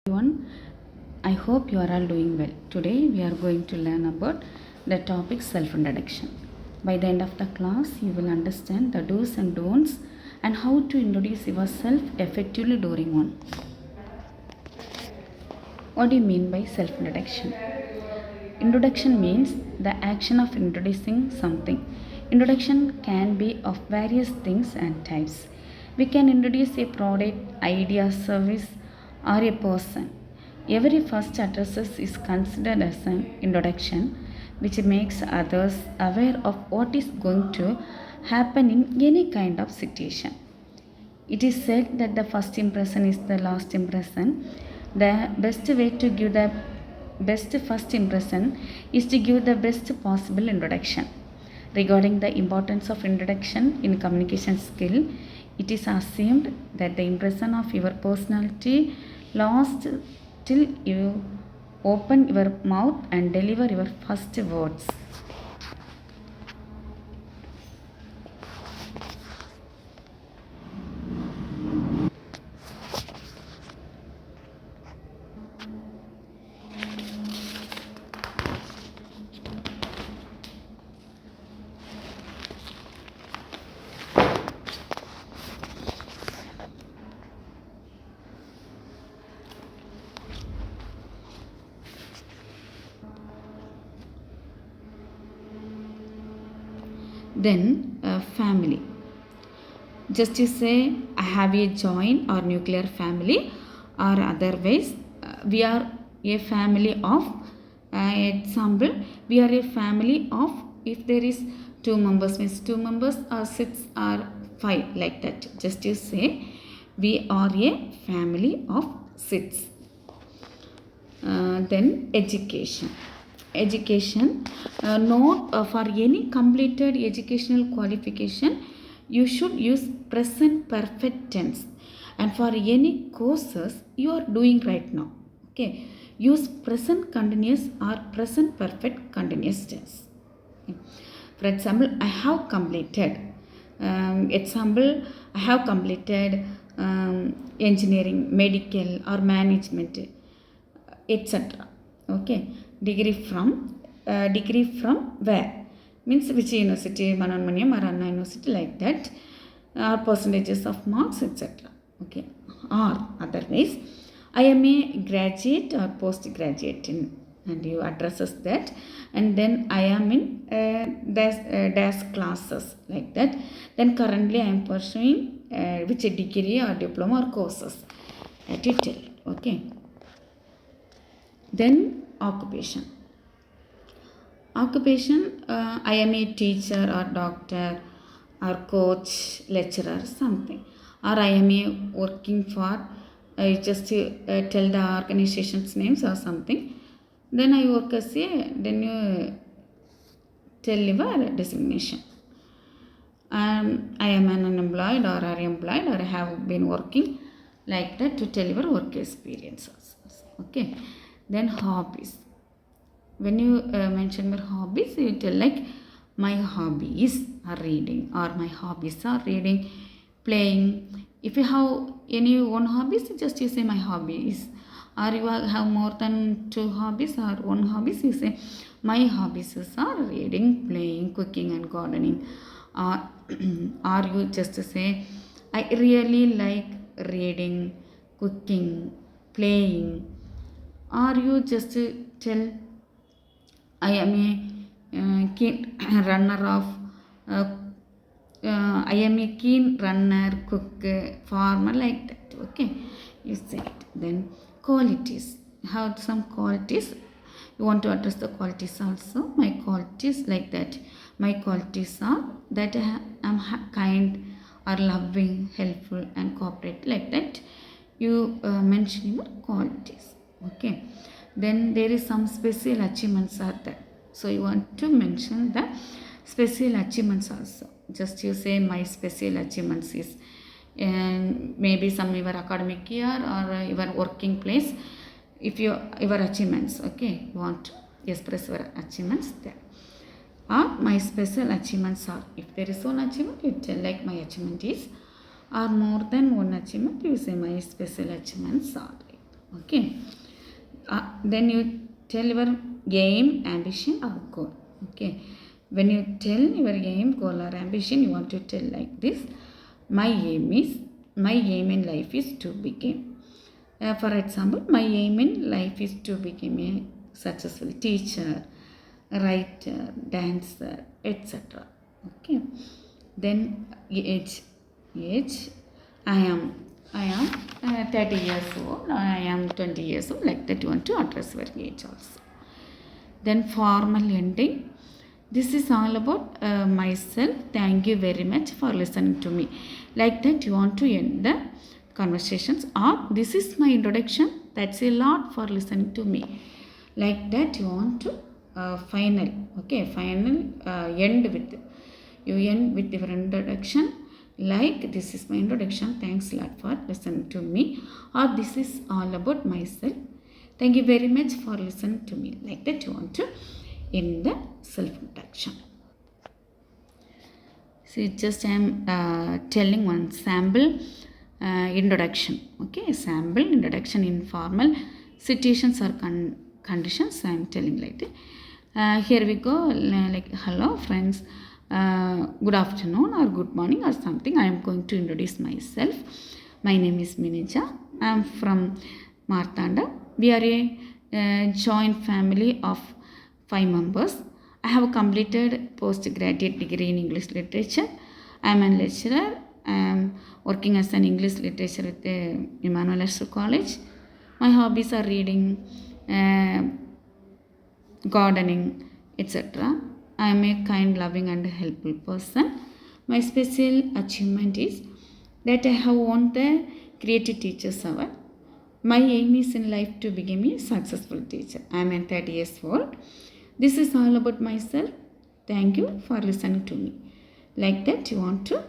Everyone, I hope you are all doing well. Today we are going to learn about the topic self-introduction. By the end of the class, you will understand the do's and don'ts and how to introduce yourself effectively during one. What do you mean by self-introduction? Introduction means the action of introducing something. Introduction can be of various things and types. We can introduce a product, idea, service, or a person. Every first addresses is considered as an introduction, which makes others aware of what is going to happen in any kind of situation. It is said that the first impression is the last impression. The best way to give the best first impression is to give the best possible introduction. Regarding the importance of introduction in communication skill, it is assumed that the impression of your personality lasts till you open your mouth and deliver your first words. Then family. Just you say I have a joint or nuclear family, or otherwise we are a family of example, we are a family of, if there is two members means two members or six or five, like that. Just you say we are a family of six. Then education. Note for any completed educational qualification, you should use present perfect tense, and for any courses you are doing right now, okay, use present continuous or present perfect continuous tense. Okay. For example, I have completed. Example, I have completed engineering, medical, or management, etc. Okay, degree from where means which university, Manonmaniam or Anna University, like that, or percentages of marks, etc. Okay, or otherwise I am a graduate or postgraduate in, and you addresses that, and then I am in dash classes, like that. Then currently I am pursuing which a degree or diploma or courses, that you tell. Okay. Then occupation. I am a teacher or doctor or coach, lecturer, something. Or I am a working for, just tell the organization's names or something. Then I work as a, then you tell your designation. I am an unemployed or are employed or have been working, like that, to tell your work experiences. Okay. Then hobbies. When you mention your hobbies, you tell like my hobbies are reading, or my hobbies are reading, playing. If you have any one hobbies, just you say my hobbies. Or you have more than two hobbies or one hobbies, you say my hobbies are reading, playing, cooking and gardening. Or you just say I really like reading, cooking, playing. Or you just tell I am a keen runner of I am a keen runner, cook, farmer, like that. Okay, you say it. Then qualities. Have some qualities. You want to address the qualities also. My qualities, like that. My qualities are that I am kind or loving, helpful and cooperative, like that. You mention your qualities. Okay. Then there is some special achievements are there. So you want to mention the special achievements also. Just you say my special achievements is, and maybe some your academic year or your working place. If your achievements, okay, you want to express your achievements there. Or my special achievements are, if there is one achievement, you tell like my achievement is, or more than one achievement, you say my special achievements are. Okay. Then you tell your aim, ambition, or goal. Okay. When you tell your aim, goal, or ambition, you want to tell like this. My aim in life is to become. For example, my aim in life is to become a successful teacher, writer, dancer, etc. Okay. Then age, I am 30 years old, I am 20 years old, like that you want to address your age also. Then formal ending. This is all about myself. Thank you very much for listening to me. Like that you want to end the conversations, or this is my introduction. That's a lot for listening to me. Like that you want to final. Okay, final end with. You end with your introduction. Like this is my introduction. Thanks a lot for listening to me. Or this is all about myself. Thank you very much for listening to me. Like that you want to end the self-introduction. See, just I am telling one sample introduction. Okay, sample introduction in formal situations or conditions. I am telling like that. Here we go. Like hello friends. Good afternoon or good morning or something. I am going to introduce myself. My name is Minija. I am from Martanda. We are a joint family of 5 members. I have completed postgraduate degree in English literature. I am a lecturer. I am working as an English literature with the Emmanuel College. My hobbies are reading, gardening, etc. I am a kind, loving and helpful person. My special achievement is that I have won the Creative Teachers Award. My aim is in life to become a successful teacher. I am 30 years old. This is all about myself. Thank you for listening to me. Like that you want to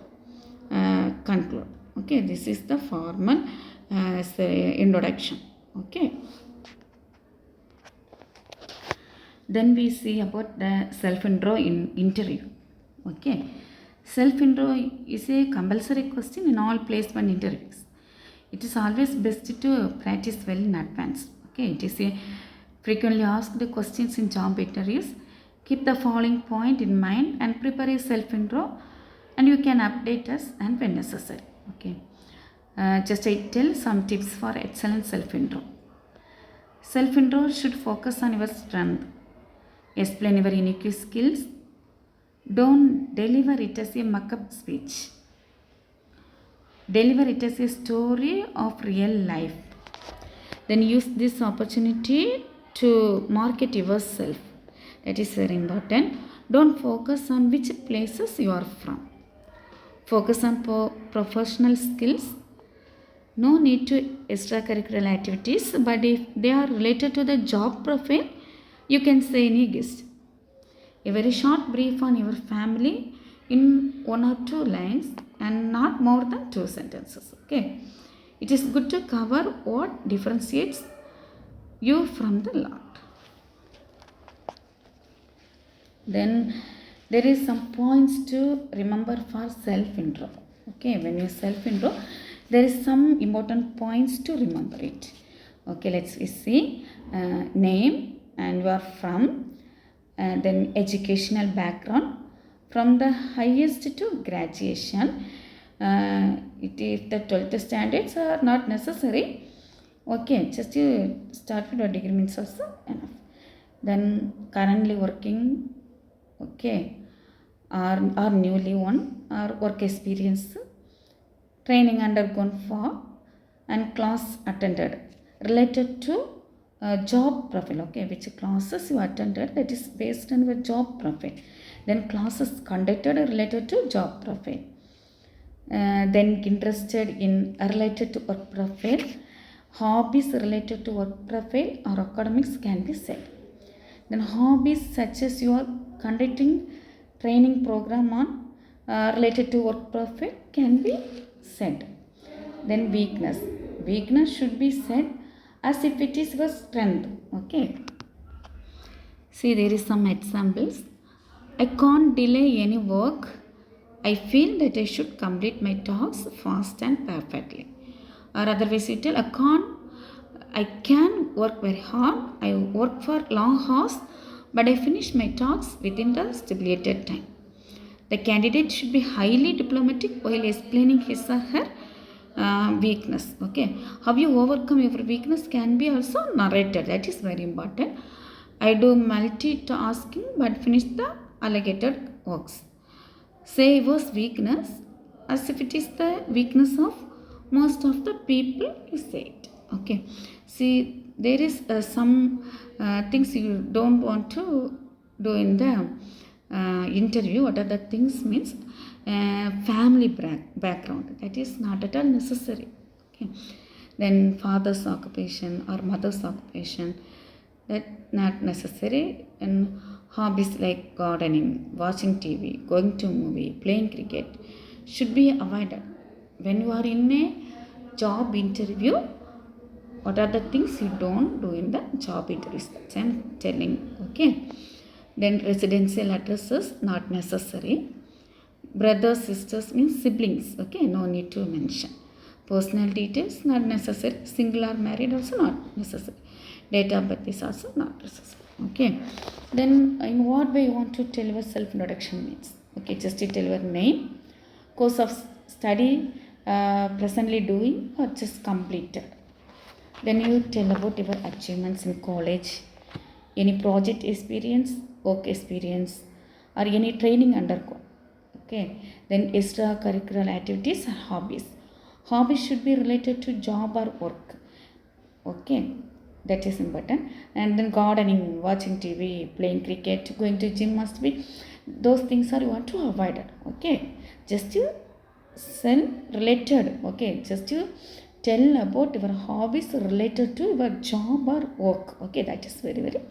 conclude. Okay, this is the formal introduction. Okay. Then we see about the self-intro in interview. Okay. Self-intro is a compulsory question in all placement interviews. It is always best to practice well in advance. Okay. It is a frequently asked questions in job interviews. Keep the following point in mind and prepare a self-intro, and you can update us and when necessary. Okay. Just I tell some tips for excellent self-intro. Self-intro should focus on your strength. Explain your unique skills. Don't deliver it as a mock-up speech. Deliver it as a story of real life. Then use this opportunity to market yourself. That is very important. Don't focus on which places you are from. Focus on professional skills. No need to extracurricular activities, but if they are related to the job profile, you can say any guest. A very short brief on your family in 1 or 2 lines and not more than 2 sentences. Okay. It is good to cover what differentiates you from the lot. Then there is some points to remember for self-intro. Okay, when you self-intro, there is some important points to remember it. Okay, let's see. Name and you are from. Then educational background from the highest to graduation. If the 12th standards are not necessary, okay, just you start with your degree means also enough. Then currently working, okay, or newly won, or work experience, training undergone for, and class attended related to job profile. Okay, which classes you attended, that is based on your job profile. Then classes conducted related to job profile. Then interested in related to work profile. Hobbies related to work profile or academics can be said. Then hobbies such as you are conducting training program on related to work profile can be said. Then weakness should be said as if it is your strength. Okay. See, there is some examples. I can't delay any work. I feel that I should complete my tasks fast and perfectly. Or otherwise you tell, I can't I can work very hard. I work for long hours, but I finish my tasks within the stipulated time. The candidate should be highly diplomatic while explaining his or her weakness. Okay, how you overcome your weakness can be also narrated. That is very important. I do multitasking but finish the allocated works. Say was weakness as if it is the weakness of most of the people you say it. Okay, see, there is some things you don't want to do in the interview. What are the things means family background, that is not at all necessary. Okay, then father's occupation or mother's occupation, that not necessary. And hobbies like gardening, watching TV, going to movie, playing cricket should be avoided. When you are in a job interview, what are the things you don't do in the job interviews? That's I'm telling. Okay. Then residential addresses not necessary. Brothers, sisters means siblings. Okay, no need to mention. Personal details not necessary. Single or married also not necessary. Date of birth is also not necessary. Okay. Then in what way you want to tell your self-introduction means? Okay, just you tell your name, course of study presently doing or just completed. Then you tell about your achievements in college, any project experience, work experience, or any training undergone. Okay. Then extracurricular activities or hobbies. Hobbies should be related to job or work. Okay, that is important. And then gardening, watching TV, playing cricket, going to gym must be, those things are you want to avoid it. Okay, just you self related. Okay, just you tell about your hobbies related to your job or work. Okay, that is very very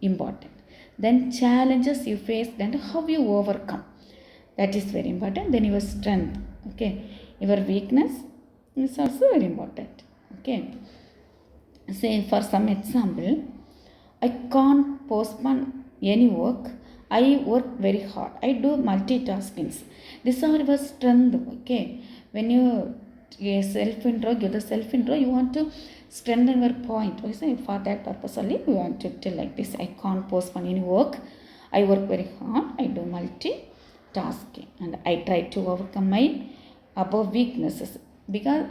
important. Then challenges you faced and how you overcome, that is very important. Then your strength. Okay, your weakness is also very important. Okay, say for some example, I can't postpone any work. I work very hard. I do multitaskings. These are your strength. Okay, when you self intro, give the self intro, you want to strengthen your point. Okay, for that purpose only you want to tell like this: I can't postpone any work. I work very hard. I do multitasking, and I try to overcome my above weaknesses, because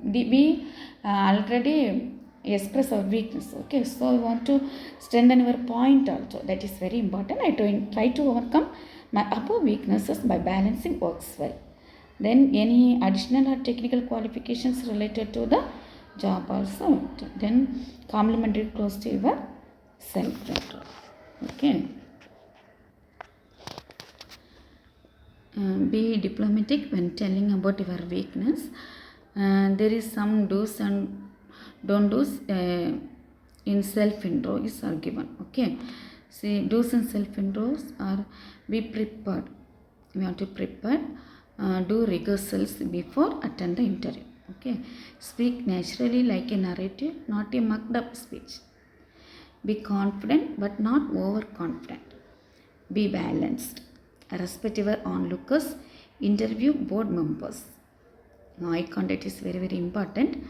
we already express our weakness. Okay, so I want to strengthen your point also, that is very important. I try to overcome my upper weaknesses by balancing works well. Then any additional or technical qualifications related to the job also. Then complementary close to your self-control. Okay, be diplomatic when telling about your weakness. There is some do's and don't do's in self intros are given. Okay, see, do's and self intros are: be prepared. We want to prepare. Do rehearsals before attend the interview. Okay, speak naturally like a narrative, not a mucked up speech. Be confident but not overconfident. Be balanced. Respect your onlookers. Interview board members. Now, eye contact is very very important.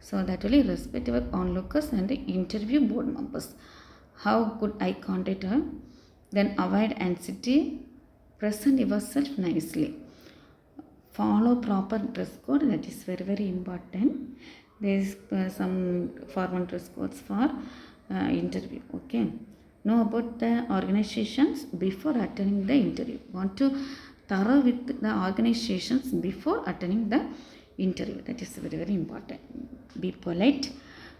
So that only respect your onlookers and interview board members. How good eye contact are. Then avoid anxiety. Present yourself nicely. Follow proper dress code. That is very very important. There is some formal dress codes for interview. Okay. Know about the organizations before attending the interview. Want to thorough with the organizations before attending the interview. That is very very important. Be polite.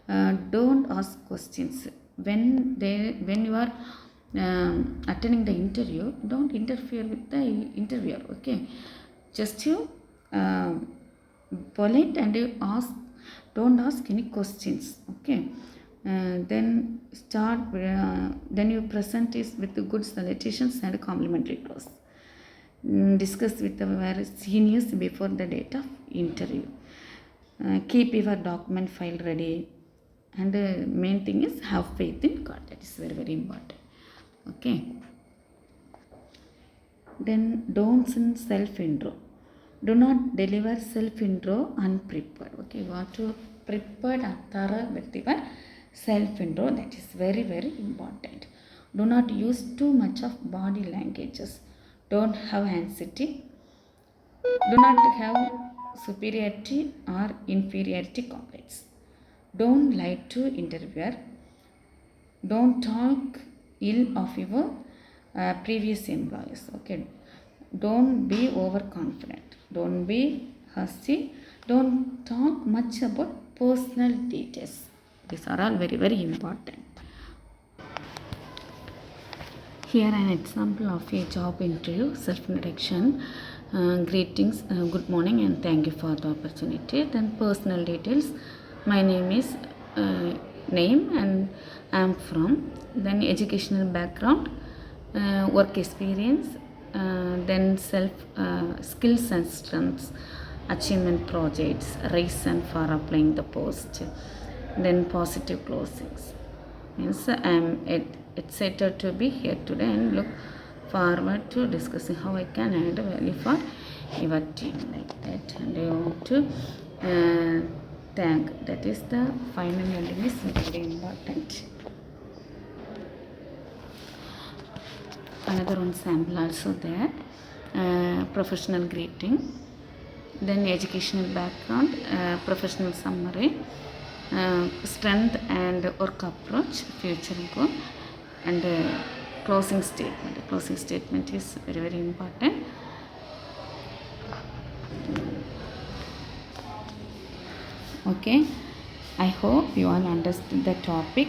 Don't ask questions when you are attending the interview. Don't interfere with the interviewer. Okay, just you polite and you ask. Don't ask any questions. Okay. Then then you present is with good salutations and complimentary clause. Discuss with our seniors before the date of interview. Keep your document file ready, and the main thing is have faith in God. That is very very important. Okay. Then don'ts in self intro. Do not deliver self intro unprepared. Okay, you want to prepared and thorough with your self-intro. That is very, very important. Do not use too much of body languages. Don't have anxiety. Do not have superiority or inferiority complex. Don't lie to interviewer. Don't talk ill of your previous employees. Okay. Don't be overconfident. Don't be hussy. Don't talk much about personal details. These are all very, very important. Here an example of a job interview, self-introduction, greetings, good morning and thank you for the opportunity. Then personal details, my name is name and I am from. Then educational background, work experience, then self skills and strengths, achievement projects, reason for applying the post, then positive closings. Means I am excited to be here today and look forward to discussing how I can add value for your team like that. And I want to thank. That is the final ending is very important. Another one sample also there. Professional greeting, then educational background, professional summary, strength and work approach, future goal, and closing statement. The closing statement is very, very important. Okay, I hope you all understood the topic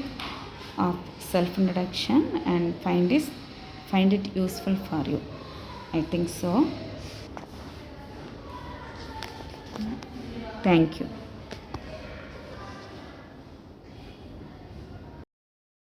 of self-introduction and find it useful for you. I think so. Thank you.